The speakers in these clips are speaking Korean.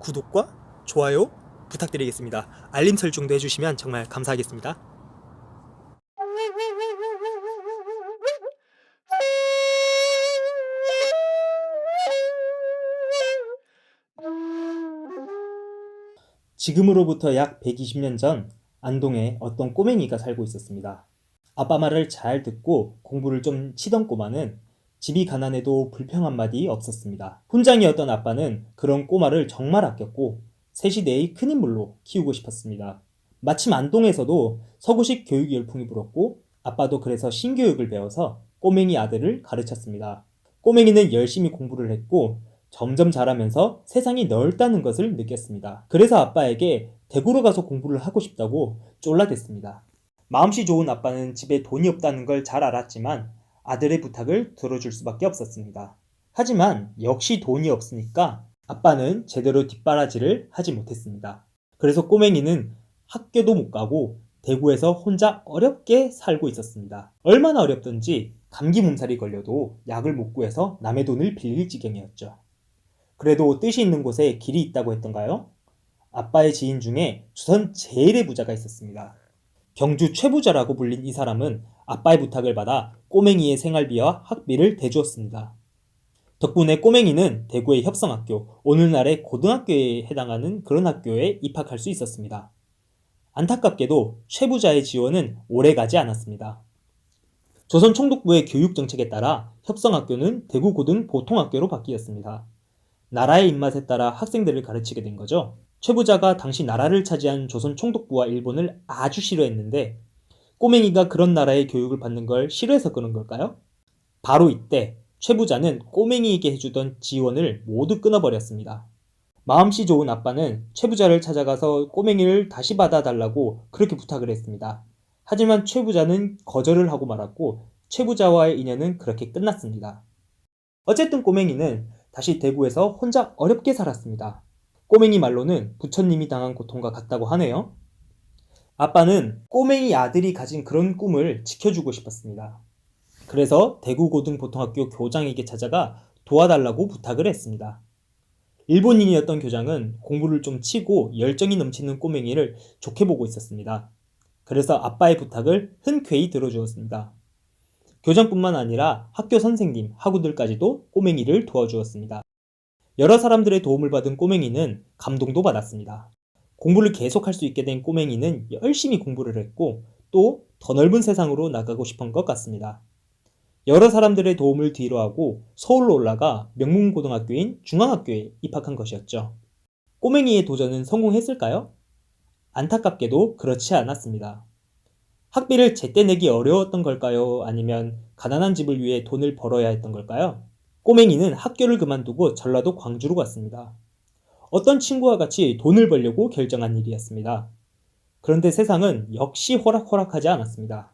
구독과 좋아요 부탁드리겠습니다. 알림 설정도 해주시면 정말 감사하겠습니다. 지금으로부터 약 120년 전 안동에 어떤 꼬맹이가 살고 있었습니다. 아빠 말을 잘 듣고 공부를 좀 치던 꼬마는 집이 가난해도 불평 한마디 없었습니다. 훈장이었던 아빠는 그런 꼬마를 정말 아꼈고 셋이 내의 큰 인물로 키우고 싶었습니다. 마침 안동에서도 서구식 교육 열풍이 불었고 아빠도 그래서 신교육을 배워서 꼬맹이 아들을 가르쳤습니다. 꼬맹이는 열심히 공부를 했고 점점 자라면서 세상이 넓다는 것을 느꼈습니다. 그래서 아빠에게 대구로 가서 공부를 하고 싶다고 쫄라댔습니다. 마음씨 좋은 아빠는 집에 돈이 없다는 걸 잘 알았지만 아들의 부탁을 들어줄 수밖에 없었습니다. 하지만 역시 돈이 없으니까 아빠는 제대로 뒷바라지를 하지 못했습니다. 그래서 꼬맹이는 학교도 못 가고 대구에서 혼자 어렵게 살고 있었습니다. 얼마나 어렵던지 감기 몸살이 걸려도 약을 못 구해서 남의 돈을 빌릴 지경이었죠. 그래도 뜻이 있는 곳에 길이 있다고 했던가요? 아빠의 지인 중에 조선 제일의 부자가 있었습니다. 경주 최부자라고 불린 이 사람은 아빠의 부탁을 받아 꼬맹이의 생활비와 학비를 대주었습니다. 덕분에 꼬맹이는 대구의 협성학교, 오늘날의 고등학교에 해당하는 그런 학교에 입학할 수 있었습니다. 안타깝게도 최부자의 지원은 오래가지 않았습니다. 조선 총독부의 교육정책에 따라 협성학교는 대구고등보통학교로 바뀌었습니다. 나라의 입맛에 따라 학생들을 가르치게 된 거죠. 최부자가 당시 나라를 차지한 조선 총독부와 일본을 아주 싫어했는데 꼬맹이가 그런 나라의 교육을 받는 걸 싫어해서 그런 걸까요? 바로 이때 최부자는 꼬맹이에게 해주던 지원을 모두 끊어버렸습니다. 마음씨 좋은 아빠는 최부자를 찾아가서 꼬맹이를 다시 받아달라고 그렇게 부탁을 했습니다. 하지만 최부자는 거절을 하고 말았고 최부자와의 인연은 그렇게 끝났습니다. 어쨌든 꼬맹이는 다시 대구에서 혼자 어렵게 살았습니다. 꼬맹이 말로는 부처님이 당한 고통과 같다고 하네요. 아빠는 꼬맹이 아들이 가진 그런 꿈을 지켜주고 싶었습니다. 그래서 대구고등보통학교 교장에게 찾아가 도와달라고 부탁을 했습니다. 일본인이었던 교장은 공부를 좀 치고 열정이 넘치는 꼬맹이를 좋게 보고 있었습니다. 그래서 아빠의 부탁을 흔쾌히 들어주었습니다. 교장뿐만 아니라 학교 선생님, 학우들까지도 꼬맹이를 도와주었습니다. 여러 사람들의 도움을 받은 꼬맹이는 감동도 받았습니다. 공부를 계속할 수 있게 된 꼬맹이는 열심히 공부를 했고 또 더 넓은 세상으로 나가고 싶은 것 같습니다. 여러 사람들의 도움을 뒤로하고 서울로 올라가 명문고등학교인 중앙학교에 입학한 것이었죠. 꼬맹이의 도전은 성공했을까요? 안타깝게도 그렇지 않았습니다. 학비를 제때 내기 어려웠던 걸까요? 아니면 가난한 집을 위해 돈을 벌어야 했던 걸까요? 꼬맹이는 학교를 그만두고 전라도 광주로 갔습니다. 어떤 친구와 같이 돈을 벌려고 결정한 일이었습니다. 그런데 세상은 역시 호락호락하지 않았습니다.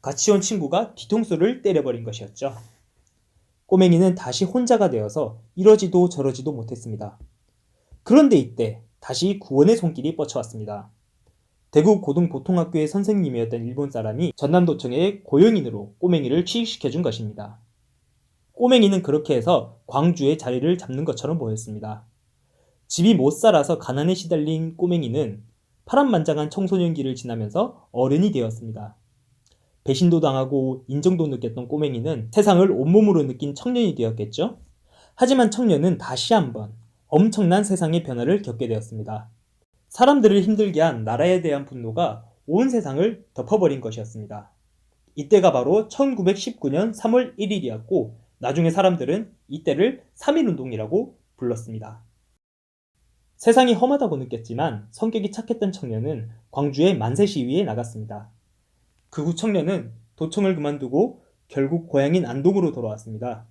같이 온 친구가 뒤통수를 때려버린 것이었죠. 꼬맹이는 다시 혼자가 되어서 이러지도 저러지도 못했습니다. 그런데 이때 다시 구원의 손길이 뻗쳐왔습니다. 대구 고등보통학교의 선생님이었던 일본 사람이 전남도청의 고용인으로 꼬맹이를 취직시켜준 것입니다. 꼬맹이는 그렇게 해서 광주에 자리를 잡는 것처럼 보였습니다. 집이 못 살아서 가난에 시달린 꼬맹이는 파란만장한 청소년기를 지나면서 어른이 되었습니다. 배신도 당하고 인정도 느꼈던 꼬맹이는 세상을 온몸으로 느낀 청년이 되었겠죠? 하지만 청년은 다시 한번 엄청난 세상의 변화를 겪게 되었습니다. 사람들을 힘들게 한 나라에 대한 분노가 온 세상을 덮어버린 것이었습니다. 이때가 바로 1919년 3월 1일이었고 나중에 사람들은 이때를 3.1운동이라고 불렀습니다. 세상이 험하다고 느꼈지만 성격이 착했던 청년은 광주의 만세 시위에 나갔습니다. 그 후 청년은 도청을 그만두고 결국 고향인 안동으로 돌아왔습니다.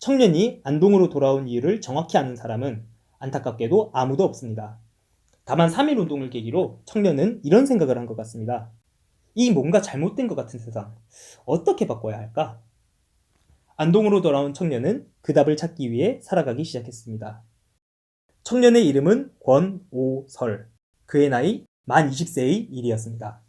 청년이 안동으로 돌아온 이유를 정확히 아는 사람은 안타깝게도 아무도 없습니다. 다만 3.1운동을 계기로 청년은 이런 생각을 한 것 같습니다. 이 뭔가 잘못된 것 같은 세상, 어떻게 바꿔야 할까? 안동으로 돌아온 청년은 그 답을 찾기 위해 살아가기 시작했습니다. 청년의 이름은 권오설, 그의 나이 만 20세의 일이었습니다.